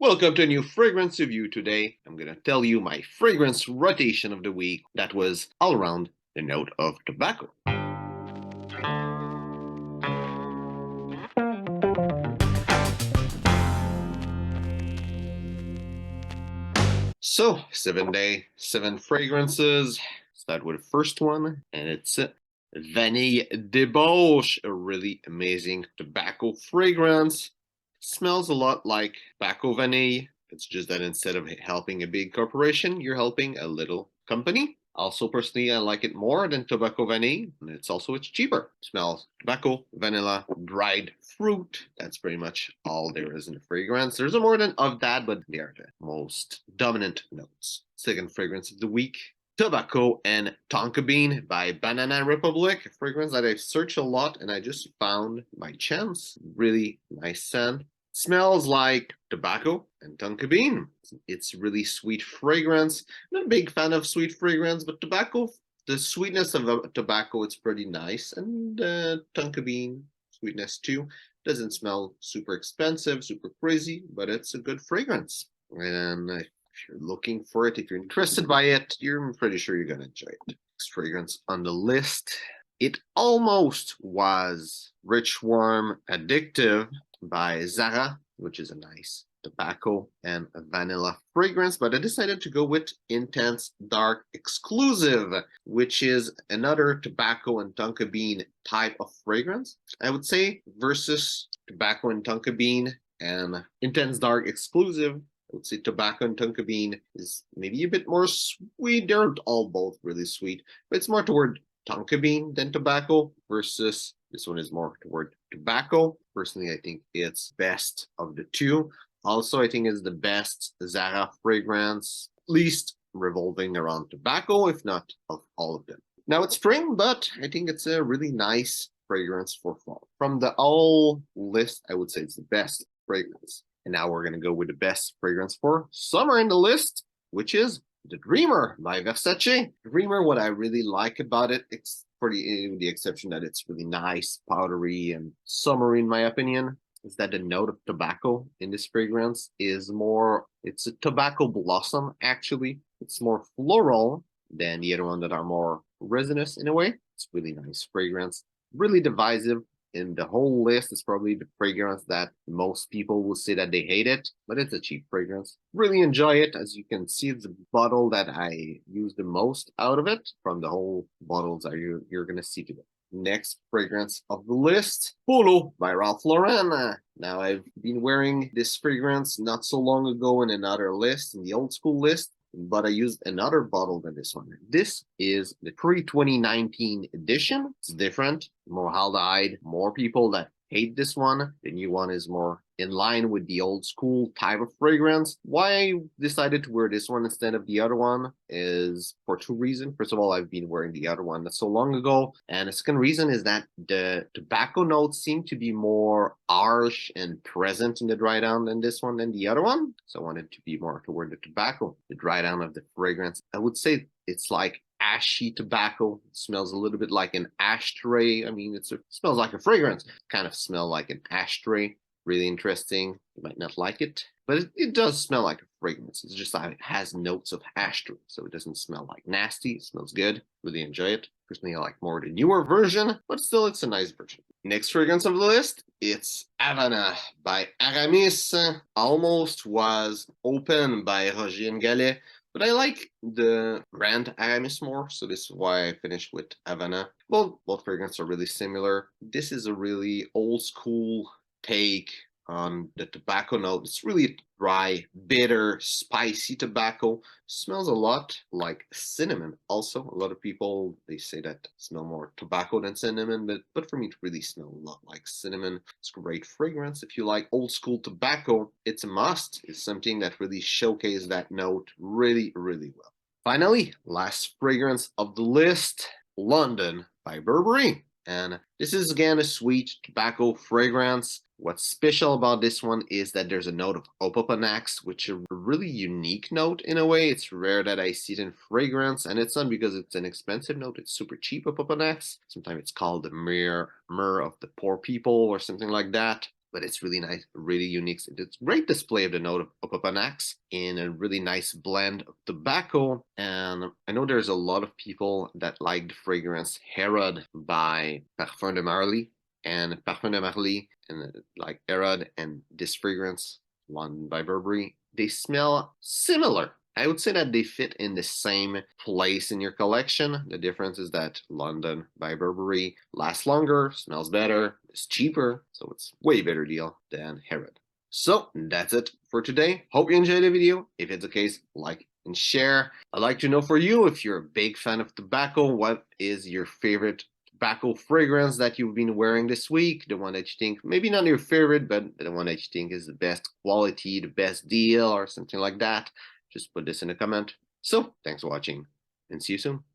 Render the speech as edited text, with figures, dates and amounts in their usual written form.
Welcome to a new fragrance review. Today, I'm going to tell you my fragrance rotation of the week that was all around the note of tobacco. So, 7 day, 7 fragrances. Start with the first one, and it's Vanille Debauche, a really amazing tobacco fragrance. Smells a lot like tobacco vanille. It's just that instead of helping a big corporation, you're helping a little company. Also, personally, I like it more than tobacco vanille, and it's cheaper. Smells tobacco, vanilla, dried fruit. That's pretty much all there is in the fragrance. There's more than of that, but they are the most dominant notes. Second fragrance of the week, Tobacco and Tonka Bean by Banana Republic, a fragrance that I've searched a lot and I just found by chance. Really nice scent. Smells like tobacco and tonka bean. It's really sweet fragrance. I'm not a big fan of sweet fragrance, but tobacco, the sweetness of tobacco, it's pretty nice. And tonka bean sweetness too. Doesn't smell super expensive, super crazy, but it's a good fragrance. And if you're looking for it, if you're interested by it, I'm pretty sure you're going to enjoy it. Next fragrance on the list. It almost was Rich Warm Addictive by Zara, which is a nice tobacco and a vanilla fragrance, but I decided to go with Intense Dark Exclusive, which is another tobacco and tonka bean type of fragrance. I would say versus tobacco and tonka bean and Intense Dark Exclusive, I would say tobacco and tonka bean is maybe a bit more sweet. They're all both really sweet, but it's more toward tonka bean than tobacco versus this one is more toward tobacco. Personally, I think it's best of the two. Also, I think it's the best Zara fragrance, at least revolving around tobacco, if not of all of them. Now it's spring, but I think it's a really nice fragrance for fall. From the whole list, I would say it's the best fragrance. And now we're going to go with the best fragrance for summer in the list, which is the Dreamer by Versace. Dreamer, what I really like about it, it's pretty, with the exception that it's really nice, powdery, and summery, in my opinion, is that the note of tobacco in this fragrance is more, it's a tobacco blossom, actually. It's more floral than the other one that are more resinous in a way. It's really nice fragrance, really divisive. In the whole list, it's probably the fragrance that most people will say that they hate it, but it's a cheap fragrance. Really enjoy it. As you can see, it's the bottle that I use the most out of it from the whole bottles that you're going to see today. Next fragrance of the list, Polo by Ralph Lauren. Now, I've been wearing this fragrance not so long ago in another list, in the old school list, but I used another bottle than this one. This is the pre-2019 edition. It's different, more aldehyde, more people that hate this one. The new one is more in line with the old school type of fragrance. Why I decided to wear this one instead of the other one is for two reasons. First of all, I've been wearing the other one not so long ago. And the second reason is that the tobacco notes seem to be more harsh and present in the dry down than this one than the other one. So I wanted to be more toward the tobacco, the dry down of the fragrance. I would say it's like ashy tobacco. It smells a little bit like an ashtray. I mean, it smells like a fragrance. Kind of smell like an ashtray. Really interesting. You might not like it, but it does smell like a fragrance. It's just that it has notes of ashtray, so it doesn't smell like nasty. It smells good. Really enjoy it. Personally, I like more the newer version, but still, it's a nice version. Next fragrance of the list, it's Havana by Aramis. Almost was open by Roger and Gallet, but I like the brand Aramis more, so this is why I finished with Havana. Well, both fragrances are really similar. This is a really old school take on the tobacco note. It's really dry, bitter, spicy tobacco. Smells a lot like cinnamon. Also, a lot of people, they say that smell more tobacco than cinnamon, but for me, it really smells a lot like cinnamon. It's a great fragrance. If you like old school tobacco, it's a must. It's something that really showcases that note really, really well. Finally, last fragrance of the list, London by Burberry. And this is again a sweet tobacco fragrance. What's special about this one is that there's a note of opopanax, which is a really unique note in a way. It's rare that I see it in fragrance, and it's not because it's an expensive note. It's super cheap opopanax. Sometimes it's called the myrrh of the poor people or something like that. but it's really nice, really unique. It's a great display of the note of Opanax in a really nice blend of tobacco. And I know there's a lot of people that like the fragrance Herod by Parfum de Marly, and Parfum de Marly and like Herod and this fragrance, one by Burberry, they smell similar. I would say that they fit in the same place in your collection. The difference is that London by Burberry lasts longer, smells better, is cheaper, so it's way better deal than Herod. So that's it for today. Hope you enjoyed the video. If it's the case, like and share. I'd like to know for you, if you're a big fan of tobacco, what is your favorite tobacco fragrance that you've been wearing this week? The one that you think, maybe not your favorite, but the one that you think is the best quality, the best deal, or something like that. Just put this in a comment. So, thanks for watching, and see you soon.